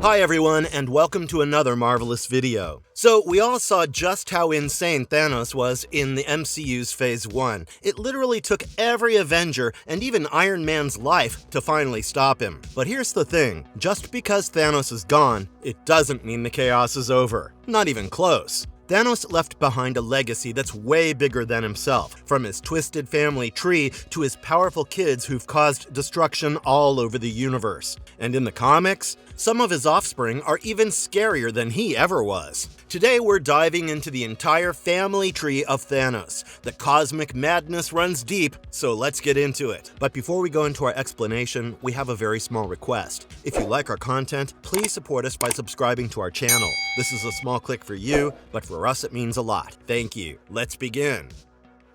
Hi everyone, and welcome to another marvelous video. So, we all saw just how insane Thanos was in the MCU's Phase 1. It literally took every Avenger and even Iron Man's life to finally stop him. But here's the thing, just because Thanos is gone, it doesn't mean the chaos is over. Not even close. Thanos left behind a legacy that's way bigger than himself, from his twisted family tree to his powerful kids who've caused destruction all over the universe. And in the comics, some of his offspring are even scarier than he ever was. Today we're diving into the entire family tree of Thanos. The cosmic madness runs deep, so let's get into it. But before we go into our explanation, we have a very small request. If you like our content, please support us by subscribing to our channel. This is a small click for you, but for us it means a lot. Thank you. Let's begin.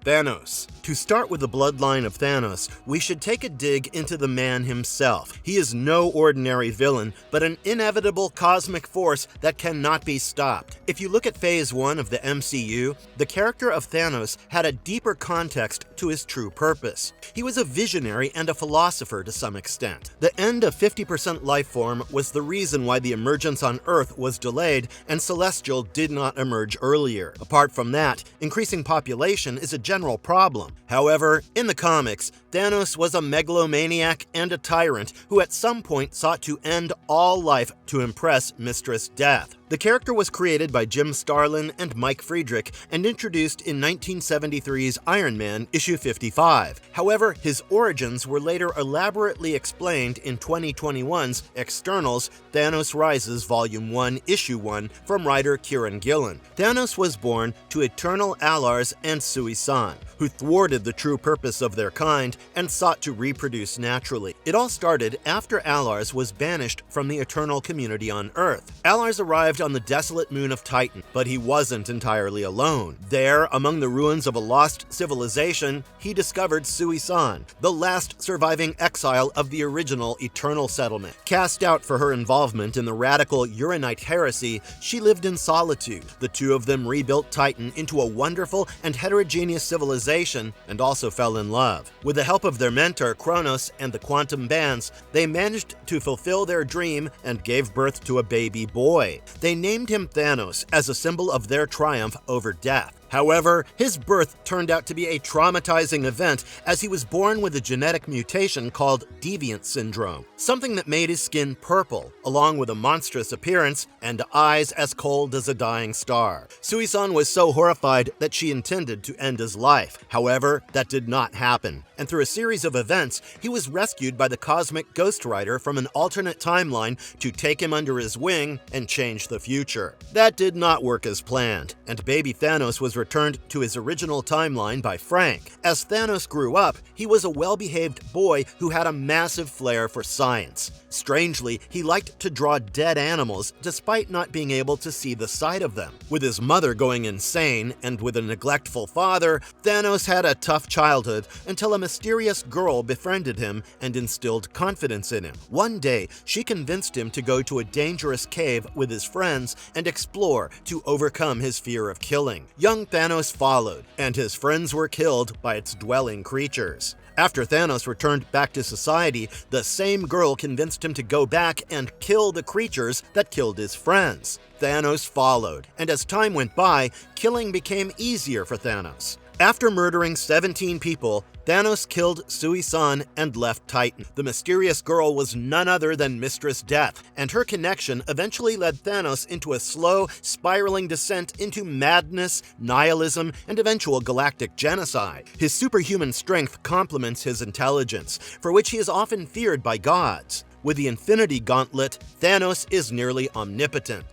Thanos. To start with the bloodline of Thanos, we should take a dig into the man himself. He is no ordinary villain, but an inevitable cosmic force that cannot be stopped. If you look at Phase 1 of the MCU, the character of Thanos had a deeper context to his true purpose. He was a visionary and a philosopher to some extent. The end of 50% life form was the reason why the emergence on Earth was delayed and Celestial did not emerge earlier. Apart from that, increasing population is a general problem. However, in the comics, Thanos was a megalomaniac and a tyrant who at some point sought to end all life to impress Mistress Death. The character was created by Jim Starlin and Mike Friedrich and introduced in 1973's Iron Man issue 55. However, his origins were later elaborately explained in 2021's Externals Thanos Rises Volume 1 Issue 1 from writer Kieran Gillen. Thanos was born to eternal Allars and Son, who thwarted the true purpose of their kind and sought to reproduce naturally. It all started after Allars was banished from the eternal community on Earth. Allars arrived on the desolate moon of Titan, but he wasn't entirely alone. There, among the ruins of a lost civilization, he discovered Son, the last surviving exile of the original Eternal Settlement. Cast out for her involvement in the radical Uranite heresy, she lived in solitude. The two of them rebuilt Titan into a wonderful and heterogeneous civilization and also fell in love. With the help of their mentor, Kronos, and the quantum bands, they managed to fulfill their dream and gave birth to a baby boy. They named him Thanos as a symbol of their triumph over death. However, his birth turned out to be a traumatizing event as he was born with a genetic mutation called deviant syndrome, something that made his skin purple, along with a monstrous appearance and eyes as cold as a dying star. Son was so horrified that she intended to end his life. However, that did not happen, and through a series of events, he was rescued by the cosmic Ghost Rider from an alternate timeline to take him under his wing and change the future. That did not work as planned, and baby Thanos was returned to his original timeline by Frank. As Thanos grew up, he was a well-behaved boy who had a massive flair for science. Strangely, he liked to draw dead animals despite not being able to see the side of them. With his mother going insane and with a neglectful father, Thanos had a tough childhood until a mysterious girl befriended him and instilled confidence in him. One day, she convinced him to go to a dangerous cave with his friends and explore to overcome his fear of killing. Young Thanos followed, and his friends were killed by its dwelling creatures. After Thanos returned back to society, the same girl convinced him to go back and kill the creatures that killed his friends. Thanos followed, and as time went by, killing became easier for Thanos. After murdering 17 people, Thanos killed Son and left Titan. The mysterious girl was none other than Mistress Death, and her connection eventually led Thanos into a slow, spiraling descent into madness, nihilism, and eventual galactic genocide. His superhuman strength complements his intelligence, for which he is often feared by gods. With the Infinity Gauntlet, Thanos is nearly omnipotent.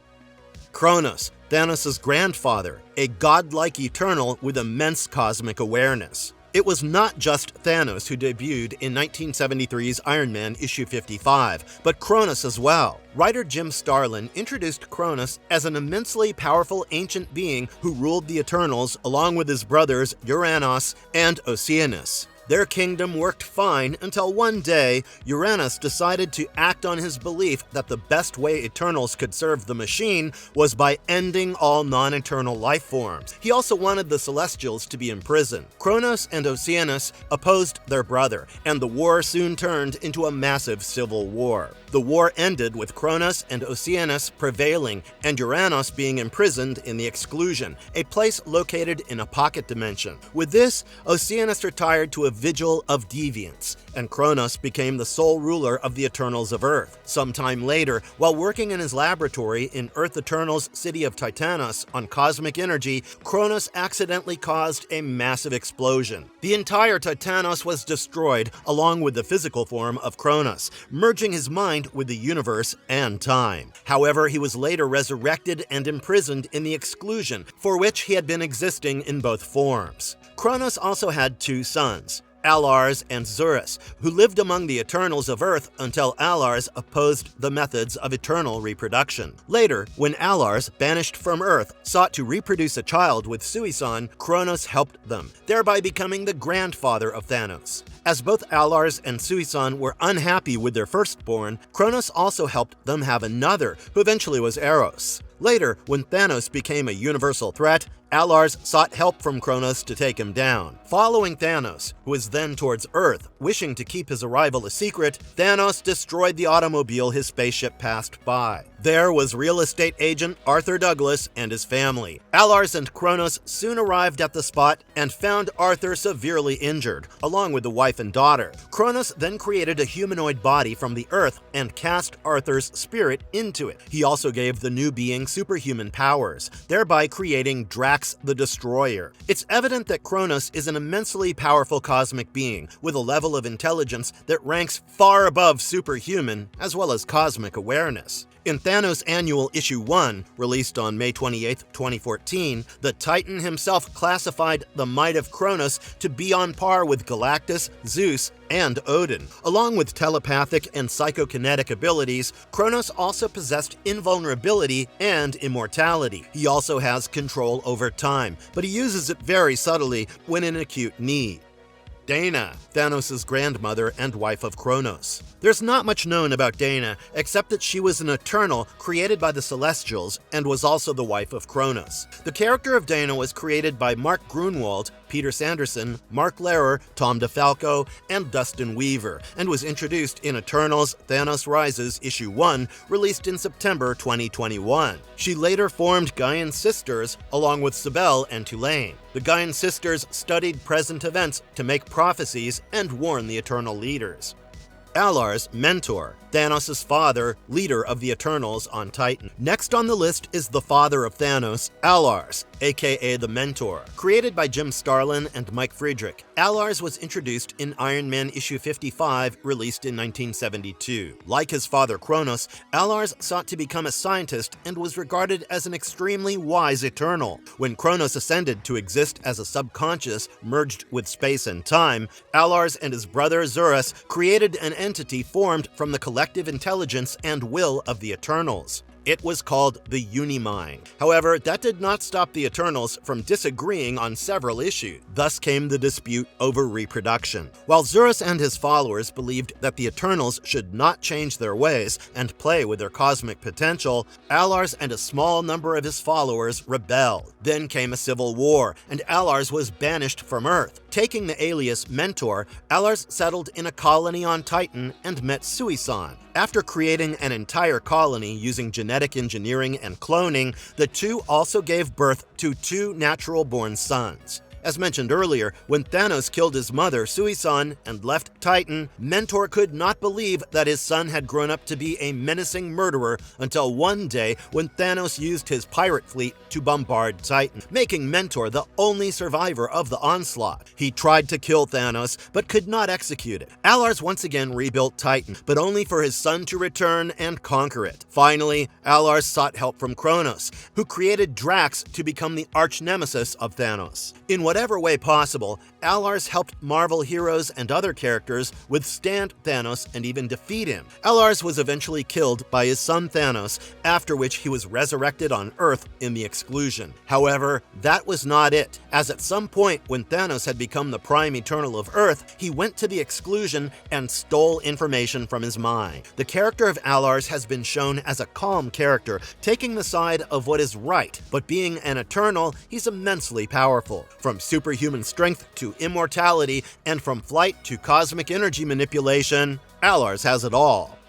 Kronos, Thanos' grandfather, a godlike eternal with immense cosmic awareness. It was not just Thanos who debuted in 1973's Iron Man issue 55, but Kronos as well. Writer Jim Starlin introduced Kronos as an immensely powerful ancient being who ruled the Eternals along with his brothers Uranus and Oceanus. Their kingdom worked fine until one day, Uranus decided to act on his belief that the best way Eternals could serve the machine was by ending all non-eternal life forms. He also wanted the Celestials to be imprisoned. Kronos and Oceanus opposed their brother, and the war soon turned into a massive civil war. The war ended with Kronos and Oceanus prevailing, and Uranus being imprisoned in the Exclusion, a place located in a pocket dimension. With this, Oceanus retired to a vigil of deviance, and Kronos became the sole ruler of the Eternals of Earth. Sometime later, while working in his laboratory in Earth Eternal's city of Titanos on cosmic energy, Kronos accidentally caused a massive explosion. The entire Titanos was destroyed, along with the physical form of Kronos, merging his mind with the universe and time. However, he was later resurrected and imprisoned in the Exclusion, for which he had been existing in both forms. Kronos also had two sons, Allars and Zurus, who lived among the Eternals of Earth until Allars opposed the methods of eternal reproduction. Later, when Allars, banished from Earth, sought to reproduce a child with Son, Kronos helped them, thereby becoming the grandfather of Thanos. As both Allars and Son were unhappy with their firstborn, Kronos also helped them have another, who eventually was Eros. Later, when Thanos became a universal threat, Allars sought help from Kronos to take him down. Following Thanos, who was then towards Earth, wishing to keep his arrival a secret, Thanos destroyed the automobile his spaceship passed by. There was real estate agent Arthur Douglas and his family. Allars and Kronos soon arrived at the spot and found Arthur severely injured, along with the wife and daughter. Kronos then created a humanoid body from the Earth and cast Arthur's spirit into it. He also gave the new being superhuman powers, thereby creating Drax the Destroyer. It's evident that Kronos is an immensely powerful cosmic being with a level of intelligence that ranks far above superhuman as well as cosmic awareness. In Thanos Annual Issue 1, released on May 28, 2014, the Titan himself classified the might of Kronos to be on par with Galactus, Zeus, and Odin. Along with telepathic and psychokinetic abilities, Kronos also possessed invulnerability and immortality. He also has control over time, but he uses it very subtly when in acute need. Dana, Thanos' grandmother and wife of Kronos. There's not much known about Dana, except that she was an Eternal created by the Celestials and was also the wife of Kronos. The character of Dana was created by Mark Grunwald, Peter Sanderson, Mark Lehrer, Tom DeFalco, and Dustin Weaver, and was introduced in Eternals Thanos Rises Issue 1, released in September 2021. She later formed Gaian Sisters along with Sibel and Tulane. The Gaian Sisters studied present events to make prophecies and warn the Eternal leaders. Allars Mentor, Thanos' father, leader of the Eternals on Titan. Next on the list is the father of Thanos, Allars, aka the Mentor. Created by Jim Starlin and Mike Friedrich, Allars was introduced in Iron Man issue 55, released in 1972. Like his father Kronos, Allars sought to become a scientist and was regarded as an extremely wise Eternal. When Kronos ascended to exist as a subconscious merged with space and time, Allars and his brother Zurus created an entity formed from the collective intelligence and will of the Eternals. It was called the Unimind. However, that did not stop the Eternals from disagreeing on several issues. Thus came the dispute over reproduction. While Zurus and his followers believed that the Eternals should not change their ways and play with their cosmic potential, Allars and a small number of his followers rebelled. Then came a civil war, and Allars was banished from Earth. Taking the alias Mentor, Allars settled in a colony on Titan and met Son. After creating an entire colony using genetic engineering and cloning, the two also gave birth to two natural-born sons. As mentioned earlier, when Thanos killed his mother, Son, and left Titan, Mentor could not believe that his son had grown up to be a menacing murderer until one day when Thanos used his pirate fleet to bombard Titan, making Mentor the only survivor of the onslaught. He tried to kill Thanos, but could not execute it. Allars once again rebuilt Titan, but only for his son to return and conquer it. Finally, Allars sought help from Kronos, who created Drax to become the arch-nemesis of Thanos. In what whatever way possible, Allars helped Marvel heroes and other characters withstand Thanos and even defeat him. Allars was eventually killed by his son Thanos, after which he was resurrected on Earth in the Exclusion. However, that was not it, as at some point when Thanos had become the Prime Eternal of Earth, he went to the Exclusion and stole information from his mind. The character of Allars has been shown as a calm character, taking the side of what is right, but being an Eternal, he's immensely powerful. From superhuman strength to immortality, and from flight to cosmic energy manipulation, Allars has it all.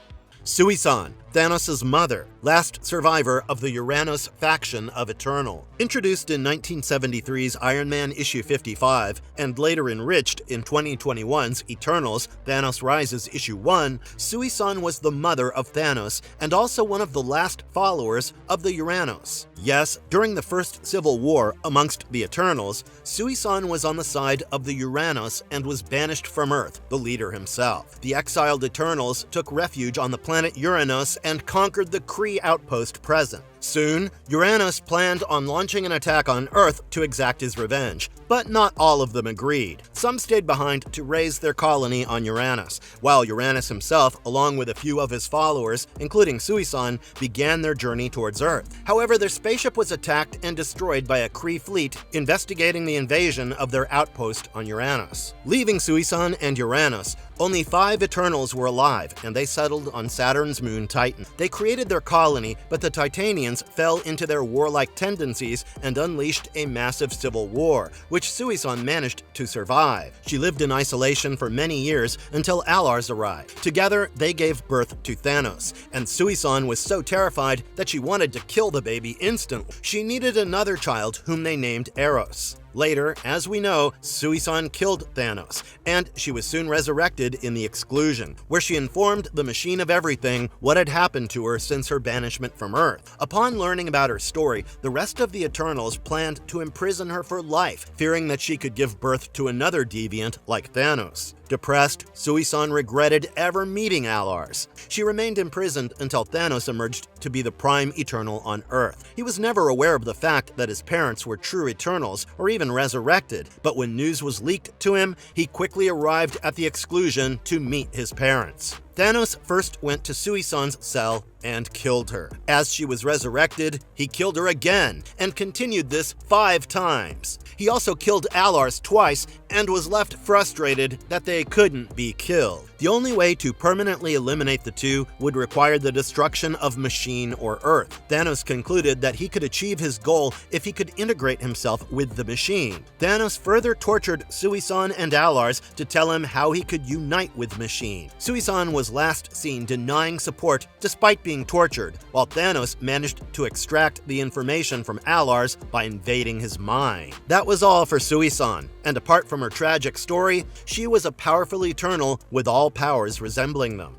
Son, Thanos' mother, last survivor of the Uranos faction of Eternal. Introduced in 1973's Iron Man issue 55, and later enriched in 2021's Eternals Thanos Rises issue 1, Son was the mother of Thanos, and also one of the last followers of the Uranos. Yes, during the first civil war amongst the Eternals, Son was on the side of the Uranos and was banished from Earth, the leader himself. The exiled Eternals took refuge on the planet Uranos and conquered the Kree outpost present. Soon, Uranos planned on launching an attack on Earth to exact his revenge, but not all of them agreed. Some stayed behind to raise their colony on Uranos, while Uranos himself, along with a few of his followers, including Son, began their journey towards Earth. However, their spaceship was attacked and destroyed by a Kree fleet investigating the invasion of their outpost on Uranos. Leaving Son and Uranos, only 5 Eternals were alive, and they settled on Saturn's moon Titan. They created their colony, but the Titanians fell into their warlike tendencies and unleashed a massive civil war, which Son managed to survive. She lived in isolation for many years until Allars arrived. Together, they gave birth to Thanos, and Son was so terrified that she wanted to kill the baby instantly. She needed another child whom they named Eros. Later, as we know, Son killed Thanos, and she was soon resurrected in the Exclusion, where she informed the Machine of Everything what had happened to her since her banishment from Earth. Upon learning about her story, the rest of the Eternals planned to imprison her for life, fearing that she could give birth to another deviant like Thanos. Depressed, Son regretted ever meeting Allars. She remained imprisoned until Thanos emerged to be the Prime Eternal on Earth. He was never aware of the fact that his parents were true Eternals or even resurrected, but when news was leaked to him, he quickly arrived at the Exclusion to meet his parents. Thanos first went to Son's cell and killed her. As she was resurrected, he killed her again, and continued this 5 times. He also killed Allars twice and was left frustrated that they couldn't be killed. The only way to permanently eliminate the two would require the destruction of Machine or Earth. Thanos concluded that he could achieve his goal if he could integrate himself with the Machine. Thanos further tortured Son and Allars to tell him how he could unite with Machine. Son was last seen denying support despite being tortured, while Thanos managed to extract the information from Allars by invading his mind. That was all for Son, and apart from her tragic story, she was a powerful Eternal with all powers resembling them.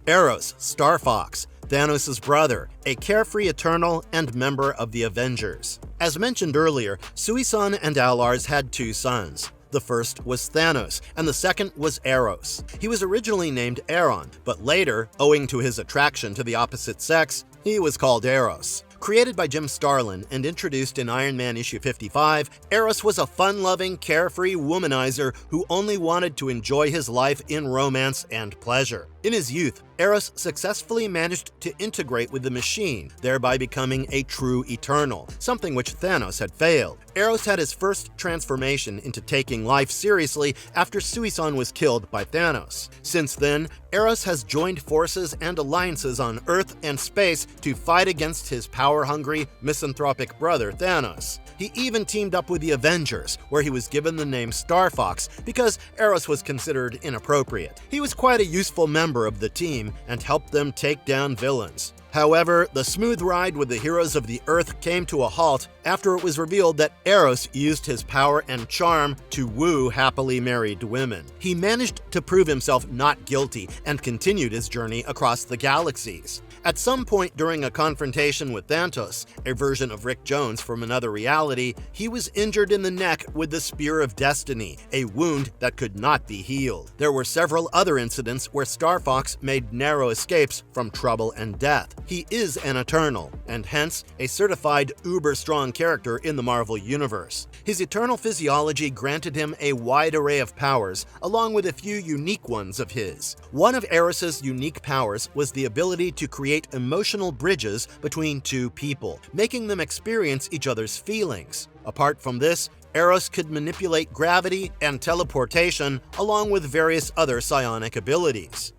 Eros, Star Fox, Thanos' brother, a carefree Eternal and member of the Avengers. As mentioned earlier, Son and Allars had 2 sons. The first was Thanos, and the second was Eros. He was originally named Aaron, but later, owing to his attraction to the opposite sex, he was called Eros. Created by Jim Starlin and introduced in Iron Man issue 55, Eros was a fun-loving, carefree womanizer who only wanted to enjoy his life in romance and pleasure. In his youth, Eros successfully managed to integrate with the Machine, thereby becoming a true Eternal, something which Thanos had failed. Eros had his first transformation into taking life seriously after Son was killed by Thanos. Since then, Eros has joined forces and alliances on Earth and space to fight against his power-hungry, misanthropic brother Thanos. He even teamed up with the Avengers, where he was given the name Star Fox because Eros was considered inappropriate. He was quite a useful member of the team and helped them take down villains. However, the smooth ride with the heroes of the Earth came to a halt after it was revealed that Eros used his power and charm to woo happily married women. He managed to prove himself not guilty and continued his journey across the galaxies. At some point during a confrontation with Thanos, a version of Rick Jones from another reality, he was injured in the neck with the Spear of Destiny, a wound that could not be healed. There were several other incidents where Star Fox made narrow escapes from trouble and death. He is an Eternal, and hence a certified uber-strong character in the Marvel Universe. His eternal physiology granted him a wide array of powers, along with a few unique ones of his. One of Eris's unique powers was the ability to create emotional bridges between two people, making them experience each other's feelings. Apart from this, Eros could manipulate gravity and teleportation, along with various other psionic abilities.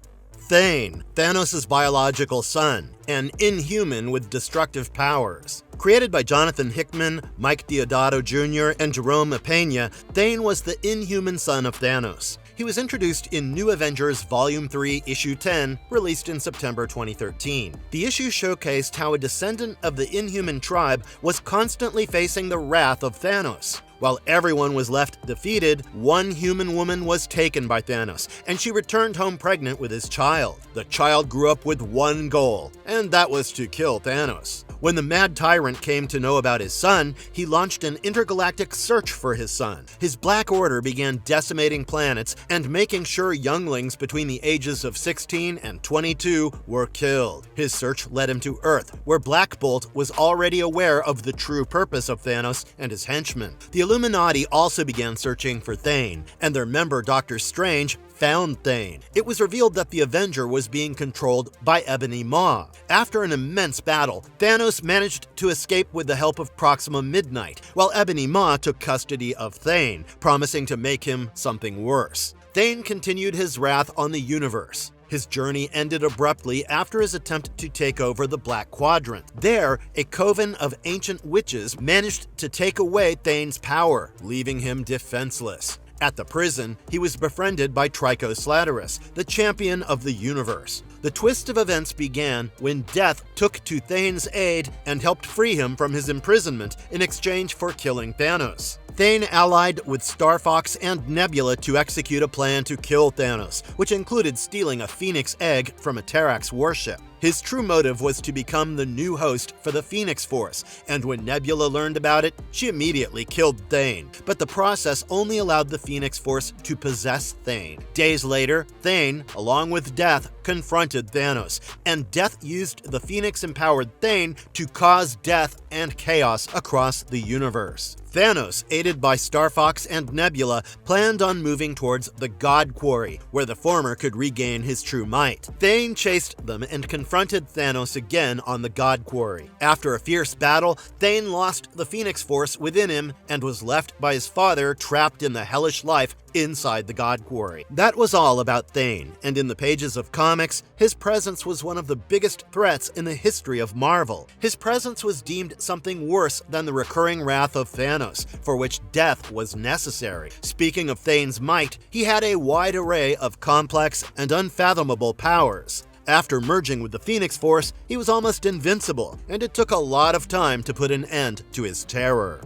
Thane, Thanos' biological son, an inhuman with destructive powers. Created by Jonathan Hickman, Mike Deodato Jr., and Jerome Pena, Thane was the inhuman son of Thanos. He was introduced in New Avengers Volume 3, Issue 10, released in September 2013. The issue showcased how a descendant of the Inhuman tribe was constantly facing the wrath of Thanos. While everyone was left defeated, one human woman was taken by Thanos, and she returned home pregnant with his child. The child grew up with one goal, and that was to kill Thanos. When the Mad Tyrant came to know about his son, he launched an intergalactic search for his son. His Black Order began decimating planets and making sure younglings between the ages of 16 and 22 were killed. His search led him to Earth, where Black Bolt was already aware of the true purpose of Thanos and his henchmen. The Illuminati also began searching for Thane, and their member Doctor Strange found Thane. It was revealed that the Avenger was being controlled by Ebony Maw. After an immense battle, Thanos managed to escape with the help of Proxima Midnight, while Ebony Maw took custody of Thane, promising to make him something worse. Thane continued his wrath on the universe. His journey ended abruptly after his attempt to take over the Black Quadrant. There, a coven of ancient witches managed to take away Thane's power, leaving him defenseless. At the prison, he was befriended by Trico Slatterus, the champion of the universe. The twist of events began when Death took to Thane's aid and helped free him from his imprisonment in exchange for killing Thanos. Thane allied with Star Fox and Nebula to execute a plan to kill Thanos, which included stealing a Phoenix egg from a Terrax warship. His true motive was to become the new host for the Phoenix Force, and when Nebula learned about it, she immediately killed Thane. But the process only allowed the Phoenix Force to possess Thane. Days later, Thane, along with Death, confronted Thanos, and Death used the Phoenix-empowered Thane to cause death and chaos across the universe. Thanos, aided by Star Fox and Nebula, planned on moving towards the God Quarry, where the former could regain his true might. Thane chased them and confronted Thanos again on the God Quarry. After a fierce battle, Thane lost the Phoenix Force within him and was left by his father trapped in the hellish life inside the God Quarry. That was all about Thane, and in the pages of comics, his presence was one of the biggest threats in the history of Marvel. His presence was deemed something worse than the recurring wrath of Thanos, for which death was necessary. Speaking of Thane's might, he had a wide array of complex and unfathomable powers. After merging with the Phoenix Force, he was almost invincible, and it took a lot of time to put an end to his terror.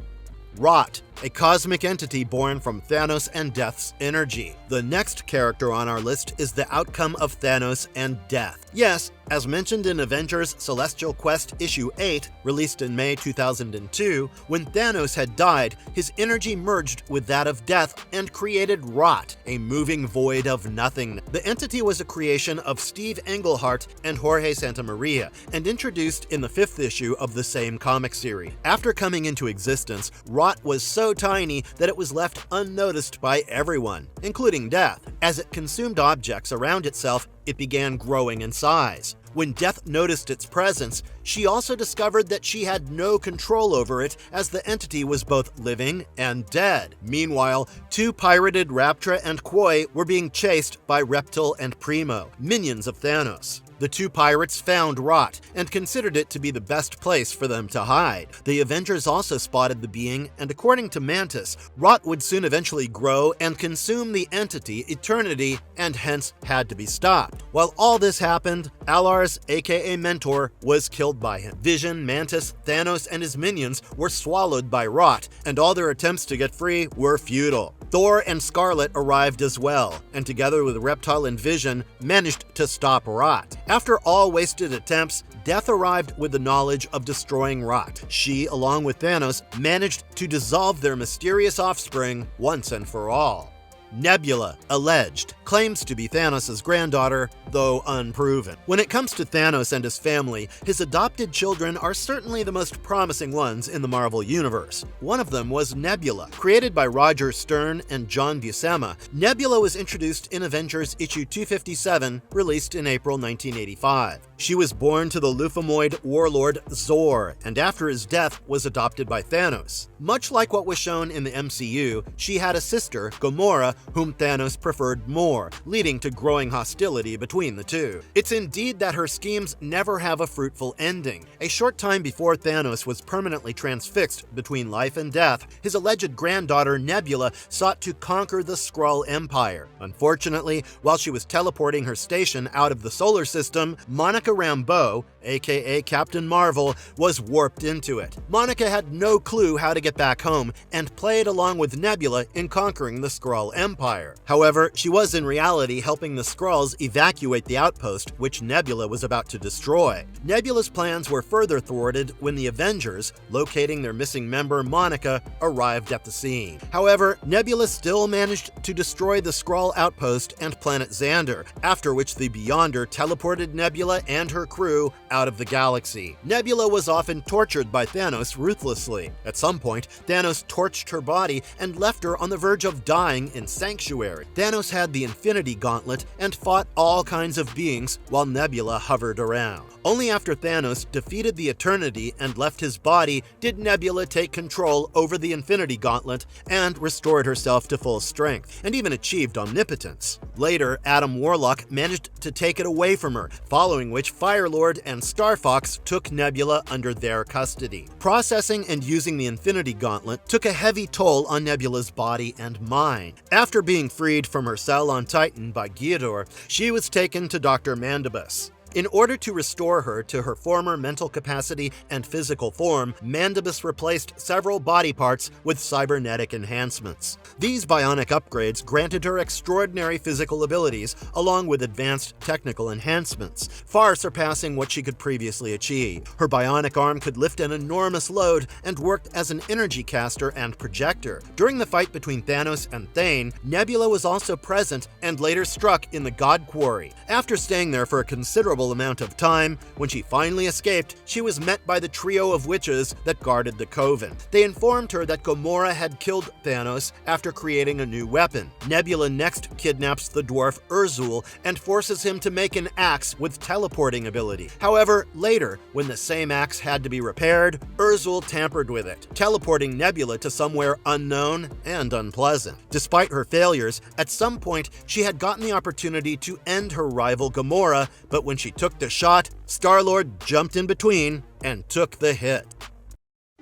Rot, a cosmic entity born from Thanos and Death's energy. The next character on our list is the outcome of Thanos and Death. Yes, as mentioned in Avengers Celestial Quest Issue 8, released in May 2002, when Thanos had died, his energy merged with that of Death and created Rot, a moving void of nothingness. The entity was a creation of Steve Englehart and Jorge Santamaria, and introduced in the 5th issue of the same comic series. After coming into existence, Rot was so tiny that it was left unnoticed by everyone, including Death. As it consumed objects around itself, it began growing in size. When Death noticed its presence, she also discovered that she had no control over it, as the entity was both living and dead. Meanwhile, two pirated Raptra and Koi were being chased by Reptile and Primo, minions of Thanos. The two pirates found Rot and considered it to be the best place for them to hide. The Avengers also spotted the being, and according to Mantis, Rot would soon eventually grow and consume the entity Eternity, and hence had to be stopped. While all this happened, Allars, aka Mentor, was killed by him. Vision, Mantis, Thanos, and his minions were swallowed by Rot, and all their attempts to get free were futile. Thor and Scarlet arrived as well, and together with Reptile and Vision, managed to stop Rot. After all wasted attempts, Death arrived with the knowledge of destroying Rot. She, along with Thanos, managed to dissolve their mysterious offspring once and for all. Nebula, alleged, claims to be Thanos' granddaughter, though unproven. When it comes to Thanos and his family, his adopted children are certainly the most promising ones in the Marvel Universe. One of them was Nebula. Created by Roger Stern and John Buscema, Nebula was introduced in Avengers issue 257, released in April 1985. She was born to the Lufamoid warlord Zor, and after his death was adopted by Thanos. Much like what was shown in the MCU, she had a sister, Gamora, whom Thanos preferred more, leading to growing hostility between the two. It's indeed that her schemes never have a fruitful ending. A short time before Thanos was permanently transfixed between life and death, his alleged granddaughter Nebula sought to conquer the Skrull Empire. Unfortunately, while she was teleporting her station out of the solar system, Monica Rambeau, aka Captain Marvel, was warped into it. Monica had no clue how to get back home and played along with Nebula in conquering the Skrull Empire. However, she was in reality helping the Skrulls evacuate the outpost which Nebula was about to destroy. Nebula's plans were further thwarted when the Avengers, locating their missing member Monica, arrived at the scene. However, Nebula still managed to destroy the Skrull outpost and planet Xander, after which the Beyonder teleported Nebula and her crew out of the galaxy. Nebula was often tortured by Thanos ruthlessly. At some point, Thanos torched her body and left her on the verge of dying in Sanctuary. Thanos had the Infinity Gauntlet and fought all kinds of beings while Nebula hovered around. Only after Thanos defeated the Eternity and left his body did Nebula take control over the Infinity Gauntlet and restored herself to full strength, and even achieved omnipotence. Later, Adam Warlock managed to take it away from her, following which Firelord and Star Fox took Nebula under their custody. Processing and using the Infinity Gauntlet took a heavy toll on Nebula's body and mind. After being freed from her cell on Titan by Geodor, she was taken to Dr. Mandibus. In order to restore her to her former mental capacity and physical form, Mandibus replaced several body parts with cybernetic enhancements. These bionic upgrades granted her extraordinary physical abilities, along with advanced technical enhancements, far surpassing what she could previously achieve. Her bionic arm could lift an enormous load and worked as an energy caster and projector. During the fight between Thanos and Thane, Nebula was also present and later struck in the God Quarry. After staying there for a considerable amount of time, when she finally escaped, she was met by the trio of witches that guarded the coven. They informed her that Gamora had killed Thanos after creating a new weapon. Nebula next kidnaps the dwarf Urzul and forces him to make an axe with teleporting ability. However, later, when the same axe had to be repaired, Urzul tampered with it, teleporting Nebula to somewhere unknown and unpleasant. Despite her failures, at some point she had gotten the opportunity to end her rival Gamora, but when she took the shot, Star-Lord jumped in between and took the hit.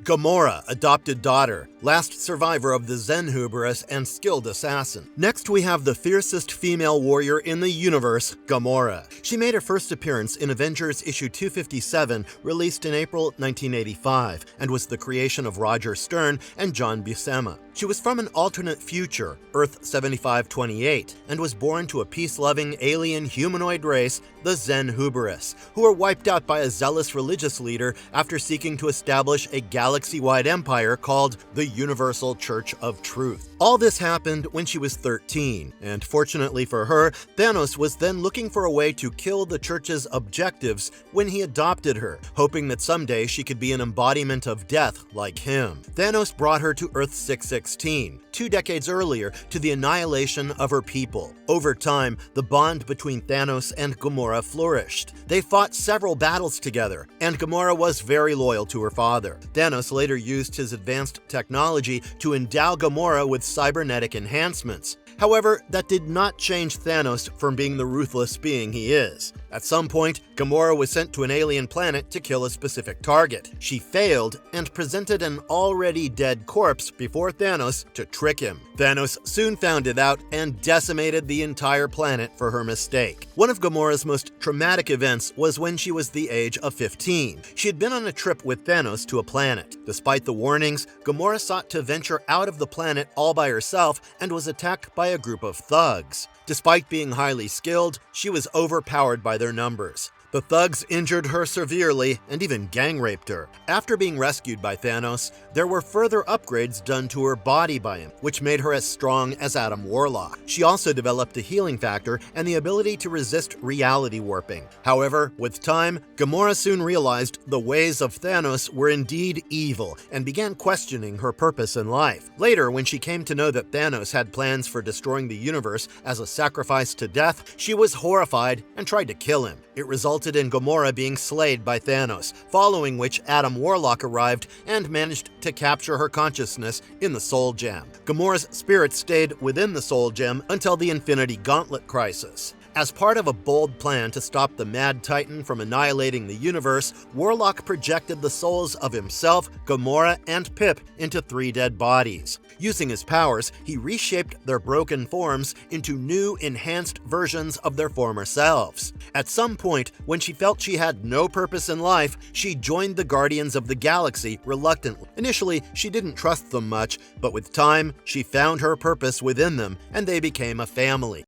Gamora, adopted daughter, last survivor of the Zenhuberus and skilled assassin. Next we have the fiercest female warrior in the universe, Gamora. She made her first appearance in Avengers issue 257, released in April 1985, and was the creation of Roger Stern and John Buscema. She was from an alternate future, Earth 7528, and was born to a peace-loving alien humanoid race, the Zenhuberus, who were wiped out by a zealous religious leader after seeking to establish a galaxy-wide empire called the Universal Church of Truth. All this happened when she was 13, and fortunately for her, Thanos was then looking for a way to kill the church's objectives when he adopted her, hoping that someday she could be an embodiment of death like him. Thanos brought her to Earth 616, 2 decades earlier, to the annihilation of her people. Over time, the bond between Thanos and Gamora flourished. They fought several battles together, and Gamora was very loyal to her father. Thanos later used his advanced technology to endow Gamora with cybernetic enhancements. However, that did not change Thanos from being the ruthless being he is. At some point, Gamora was sent to an alien planet to kill a specific target. She failed and presented an already dead corpse before Thanos to trick him. Thanos soon found it out and decimated the entire planet for her mistake. One of Gamora's most traumatic events was when she was the age of 15. She had been on a trip with Thanos to a planet. Despite the warnings, Gamora sought to venture out of the planet all by herself and was attacked by a group of thugs. Despite being highly skilled, she was overpowered by their numbers. The thugs injured her severely and even gang-raped her. After being rescued by Thanos, there were further upgrades done to her body by him, which made her as strong as Adam Warlock. She also developed a healing factor and the ability to resist reality warping. However, with time, Gamora soon realized the ways of Thanos were indeed evil and began questioning her purpose in life. Later, when she came to know that Thanos had plans for destroying the universe as a sacrifice to death, she was horrified and tried to kill him. It resulted in Gamora being slayed by Thanos, following which Adam Warlock arrived and managed to capture her consciousness in the Soul Gem. Gamora's spirit stayed within the Soul Gem until the Infinity Gauntlet crisis. As part of a bold plan to stop the Mad Titan from annihilating the universe, Warlock projected the souls of himself, Gamora, and Pip into 3 dead bodies. Using his powers, he reshaped their broken forms into new, enhanced versions of their former selves. At some point, when she felt she had no purpose in life, she joined the Guardians of the Galaxy reluctantly. Initially, she didn't trust them much, but with time, she found her purpose within them, and they became a family.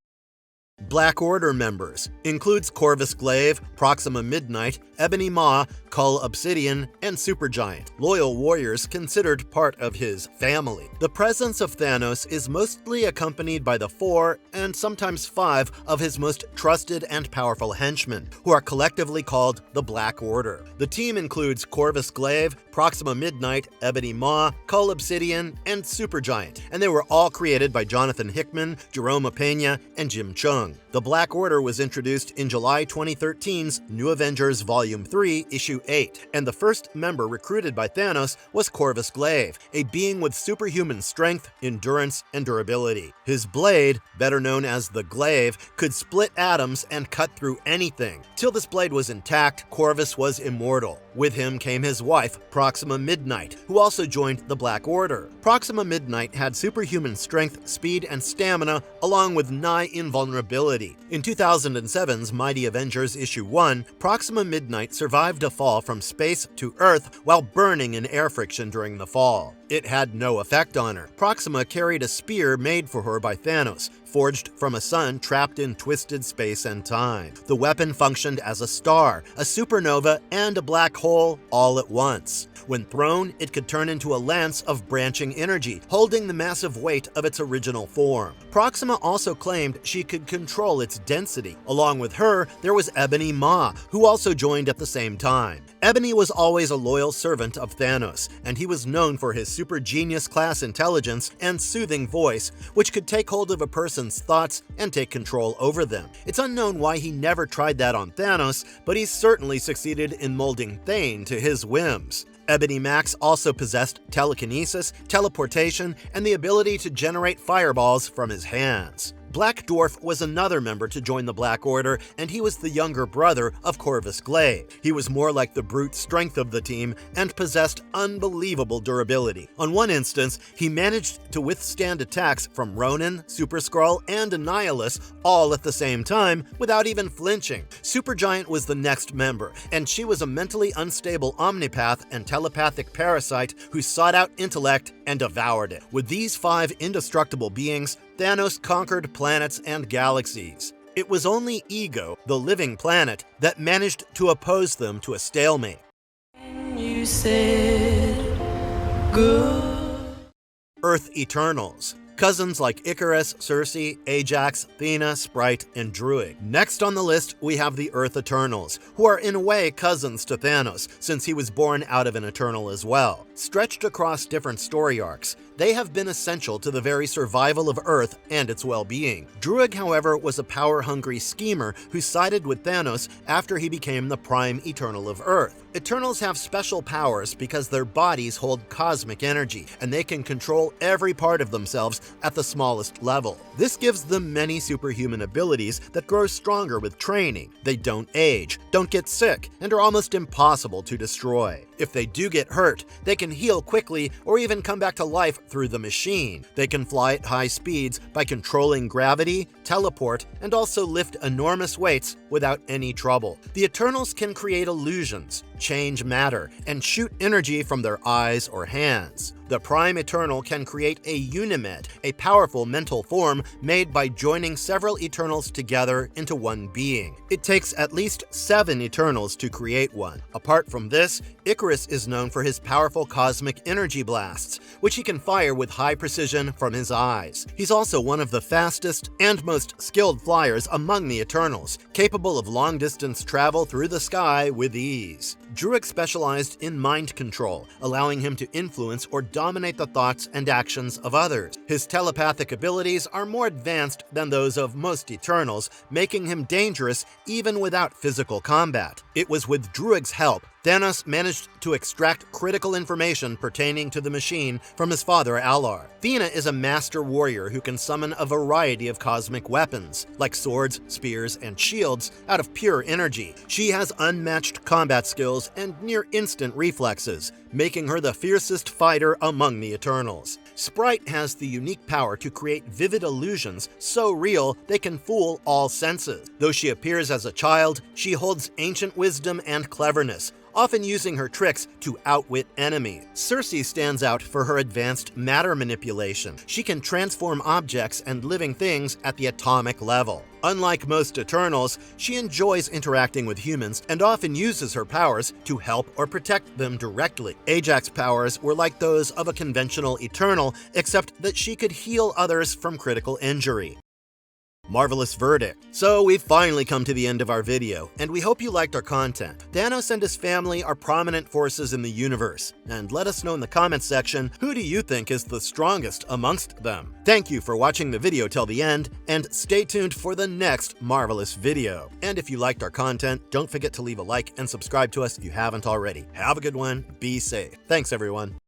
Black Order members includes Corvus Glaive, Proxima Midnight, Ebony Maw, Cull Obsidian, and Supergiant, loyal warriors considered part of his family. The presence of Thanos is mostly accompanied by the 4 and sometimes 5 of his most trusted and powerful henchmen, who are collectively called the Black Order. The team includes Corvus Glaive, Proxima Midnight, Ebony Maw, Cull Obsidian, and Supergiant, and they were all created by Jonathan Hickman, Jerome Opeña, and Jim Chung. The Black Order was introduced in July 2013's New Avengers Volume 3, Issue 8, and the first member recruited by Thanos was Corvus Glaive, a being with superhuman strength, endurance, and durability. His blade, better known as the Glaive, could split atoms and cut through anything. Till this blade was intact, Corvus was immortal. With him came his wife, Proxima Midnight, who also joined the Black Order. Proxima Midnight had superhuman strength, speed, and stamina, along with nigh invulnerability. In 2007's Mighty Avengers Issue 1, Proxima Midnight survived a fall from space to Earth while burning in air friction during the fall. It had no effect on her. Proxima carried a spear made for her by Thanos, forged from a sun trapped in twisted space and time. The weapon functioned as a star, a supernova, and a black hole all at once. When thrown, it could turn into a lance of branching energy, holding the massive weight of its original form. Proxima also claimed she could control its density. Along with her, there was Ebony Maw, who also joined at the same time. Ebony was always a loyal servant of Thanos, and he was known for his super genius class intelligence and soothing voice, which could take hold of a person's thoughts and take control over them. It's unknown why he never tried that on Thanos, but he certainly succeeded in molding Thane to his whims. Ebony Max also possessed telekinesis, teleportation, and the ability to generate fireballs from his hands. Black Dwarf was another member to join the Black Order, and he was the younger brother of Corvus Glaive. He was more like the brute strength of the team and possessed unbelievable durability. On one instance, he managed to withstand attacks from Ronan, Super Skrull, and Annihilus all at the same time without even flinching. Supergiant was the next member, and she was a mentally unstable omnipath and telepathic parasite who sought out intellect and devoured it. With these 5 indestructible beings, Thanos conquered planets and galaxies. It was only Ego, the living planet, that managed to oppose them to a stalemate. You said good. Earth Eternals. Cousins like Icarus, Circe, Ajax, Athena, Sprite, and Druig. Next on the list, we have the Earth Eternals, who are in a way cousins to Thanos, since he was born out of an Eternal as well. Stretched across different story arcs, they have been essential to the very survival of Earth and its well-being. Druig, however, was a power-hungry schemer who sided with Thanos after he became the prime Eternal of Earth. Eternals have special powers because their bodies hold cosmic energy, and they can control every part of themselves at the smallest level. This gives them many superhuman abilities that grow stronger with training. They don't age, don't get sick, and are almost impossible to destroy. If they do get hurt, they can heal quickly or even come back to life through the machine. They can fly at high speeds by controlling gravity, teleport, and also lift enormous weights without any trouble. The Eternals can create illusions, change matter, and shoot energy from their eyes or hands. The Prime Eternal can create a Unimed, a powerful mental form made by joining several Eternals together into one being. It takes at least 7 Eternals to create one. Apart from this, Icarus is known for his powerful cosmic energy blasts, which he can fire with high precision from his eyes. He's also one of the fastest and most skilled flyers among the Eternals, capable of long-distance travel through the sky with ease. Druig specialized in mind control, allowing him to influence or dominate the thoughts and actions of others. His telepathic abilities are more advanced than those of most Eternals, making him dangerous even without physical combat. It was with Druig's help Thanos managed to extract critical information pertaining to the machine from his father Allars. Athena is a master warrior who can summon a variety of cosmic weapons, like swords, spears, and shields, out of pure energy. She has unmatched combat skills and near-instant reflexes, making her the fiercest fighter among the Eternals. Sprite has the unique power to create vivid illusions so real they can fool all senses. Though she appears as a child, she holds ancient wisdom and cleverness, often using her tricks to outwit enemies. Circe stands out for her advanced matter manipulation. She can transform objects and living things at the atomic level. Unlike most Eternals, she enjoys interacting with humans and often uses her powers to help or protect them directly. Ajax's powers were like those of a conventional Eternal, except that she could heal others from critical injury. Marvelous verdict. So we've finally come to the end of our video, and we hope you liked our content. Thanos and his family are prominent forces in the universe, and let us know in the comments section, who do you think is the strongest amongst them? Thank you for watching the video till the end, and stay tuned for the next Marvelous video. And if you liked our content, don't forget to leave a like and subscribe to us if you haven't already. Have a good one, be safe. Thanks everyone.